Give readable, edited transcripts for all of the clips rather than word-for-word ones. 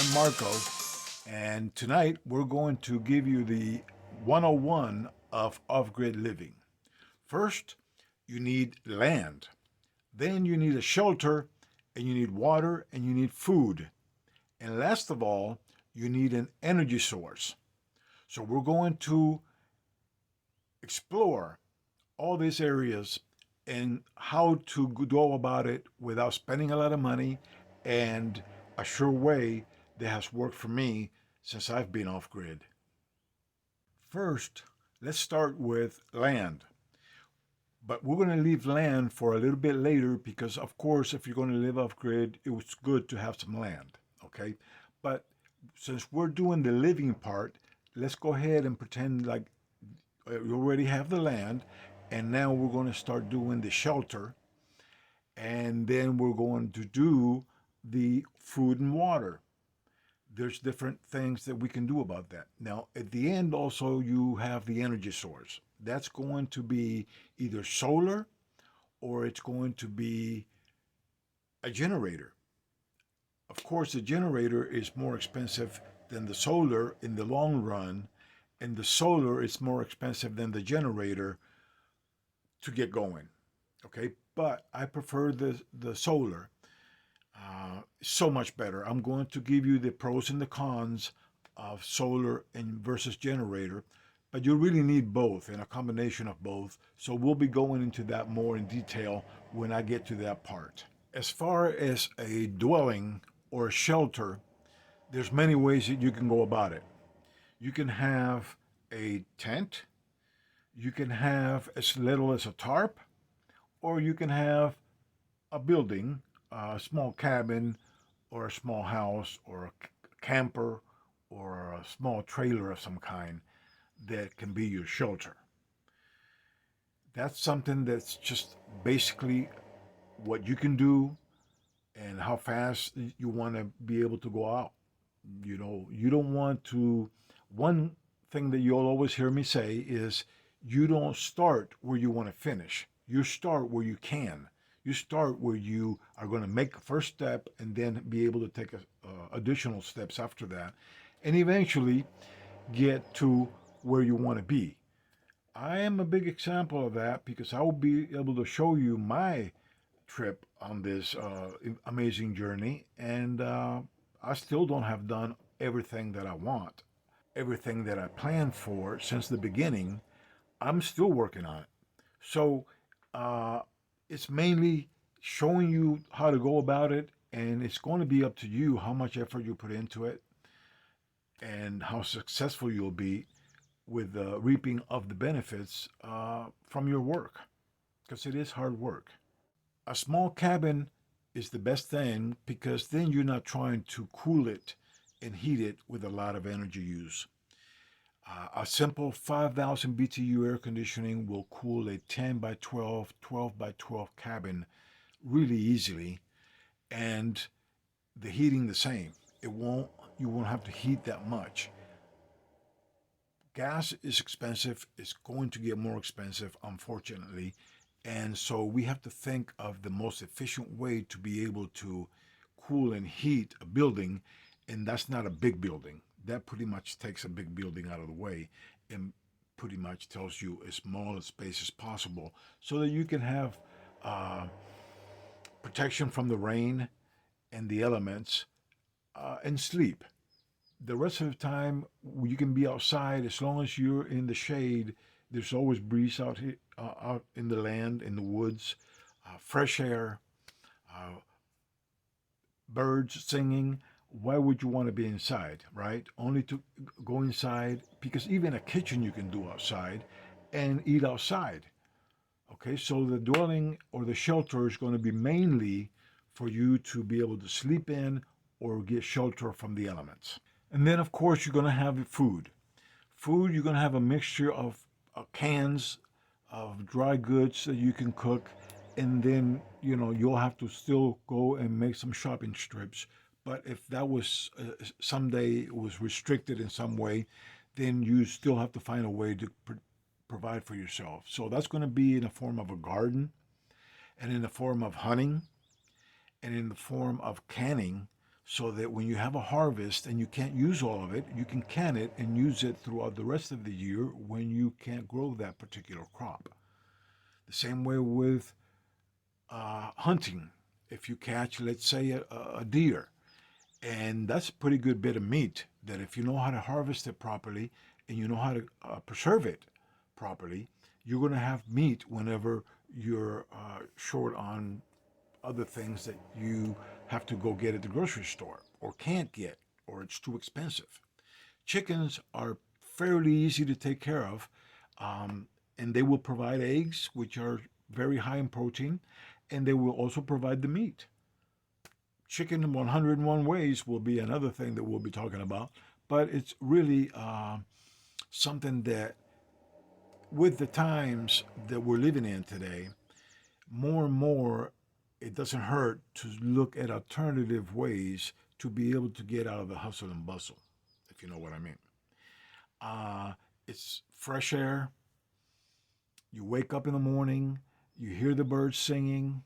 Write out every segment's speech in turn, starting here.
I'm Marco, and tonight we're going to give you the 101 of off grid living. First, you need land, then, you need a shelter, and you need water, and you need food. And last of all, you need an energy source. So, we're going to explore all these areas and how to go about it without spending a lot of money and a sure way that has worked for me since I've been off grid. First, let's start with land. But we're going to leave land for a little bit later because, of course, if you're going to live off grid, it was good to have some land. Okay. But since we're doing the living part, let's go ahead and pretend like you already have the land. And now we're going to start doing the shelter. And then we're going to do the food and water. There's different things that we can do about that. Now, at the end, also, you have the energy source. That's going to be either solar or it's going to be a generator. Of course, the generator is more expensive than the solar in the long run, and the solar is more expensive than the generator to get going. Okay, but I prefer the solar. So much better. I'm going to give you the pros and the cons of solar and versus generator, but you really need both and a combination of both. So we'll be going into that more in detail when I get to that part. As far as a dwelling or a shelter, there's many ways that you can go about it. You can have a tent, you can have as little as a tarp, or you can have a building, a small cabin, or a small house, or a camper, or a small trailer of some kind that can be your shelter. That's something that's just basically what you can do and how fast you want to be able to go out. You don't want to. One thing that you'll always hear me say is you don't start where you want to finish. You start where you can. You start where you are going to make the first step and then be able to take additional steps after that and eventually get to where you want to be. I am a big example of that because I will be able to show you my trip on this amazing journey, and I still don't have done everything that I want, everything that I planned for since the beginning. I'm still working on it. So uh, it's mainly showing you how to go about it, and it's going to be up to you how much effort you put into it and how successful you'll be with the reaping of the benefits from your work, because it is hard work. A small cabin is the best thing because then you're not trying to cool it and heat it with a lot of energy use. A simple 5,000 BTU air conditioning will cool a 10 by 12, 12 by 12 cabin really easily, and the heating the same. You won't have to heat that much. Gas is expensive. It's going to get more expensive, unfortunately. And so we have to think of the most efficient way to be able to cool and heat a building. And that's not a big building. That pretty much takes a big building out of the way and pretty much tells you as small a space as possible so that you can have uh, protection from the rain and the elements and sleep. The rest of the time, you can be outside as long as you're in the shade. There's always breeze out here, out in the land, in the woods, fresh air, uh, birds singing. Why would you want to be inside, right? Only to go inside because even a kitchen you can do outside and eat outside. Okay, so the dwelling or the shelter is going to be mainly for you to be able to sleep in or get shelter from the elements. And then, of course, you're going to have food. Food, you're going to have a mixture of cans of dry goods that you can cook. And then, you'll have to still go and make some shopping strips. But if that was someday it was restricted in some way, then you still have to find a way to provide for yourself. So that's going to be in the form of a garden and in the form of hunting and in the form of canning so that when you have a harvest and you can't use all of it, you can can it and use it throughout the rest of the year when you can't grow that particular crop. The same way with hunting. If you catch, let's say, a deer, and that's a pretty good bit of meat, that if you know how to harvest it properly and you know how to preserve it properly, you're going to have meat whenever you're short on other things that you have to go get at the grocery store or can't get, or it's too expensive. Chickens are fairly easy to take care of, and they will provide eggs, which are very high in protein, and they will also provide the meat. Chicken in 101 ways will be another thing that we'll be talking about, but it's really something that, with the times that we're living in today, more and more, it doesn't hurt to look at alternative ways to be able to get out of the hustle and bustle, if you know what I mean. It's fresh air. You wake up in the morning, you hear the birds singing,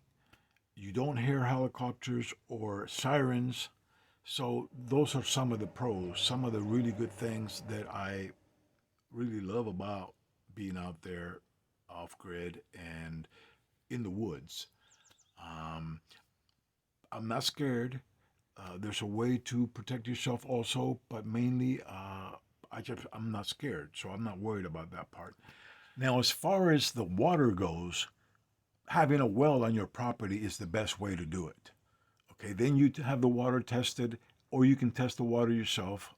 you don't hear helicopters or sirens. So those are some of the pros, some of the really good things that I really love about being out there off grid and in the woods. Um, I'm not scared. There's a way to protect yourself also, but mainly I'm not scared, so I'm not worried about that part. Now, as far as the water goes, having a well on your property is the best way to do it. Okay, then you have the water tested, or you can test the water yourself.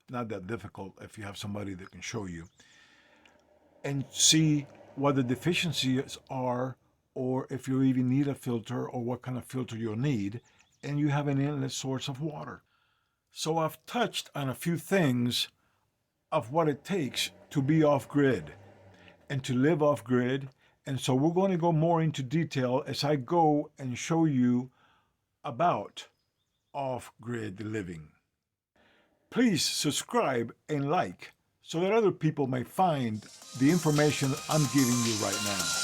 Not that difficult if you have somebody that can show you, and see what the deficiencies are, or if you even need a filter, or what kind of filter you'll need, and you have an inlet source of water. So I've touched on a few things of what it takes to be off grid and to live off grid. And so we're going to go more into detail as I go and show you about off grid living. Please subscribe and like so that other people may find the information I'm giving you right now.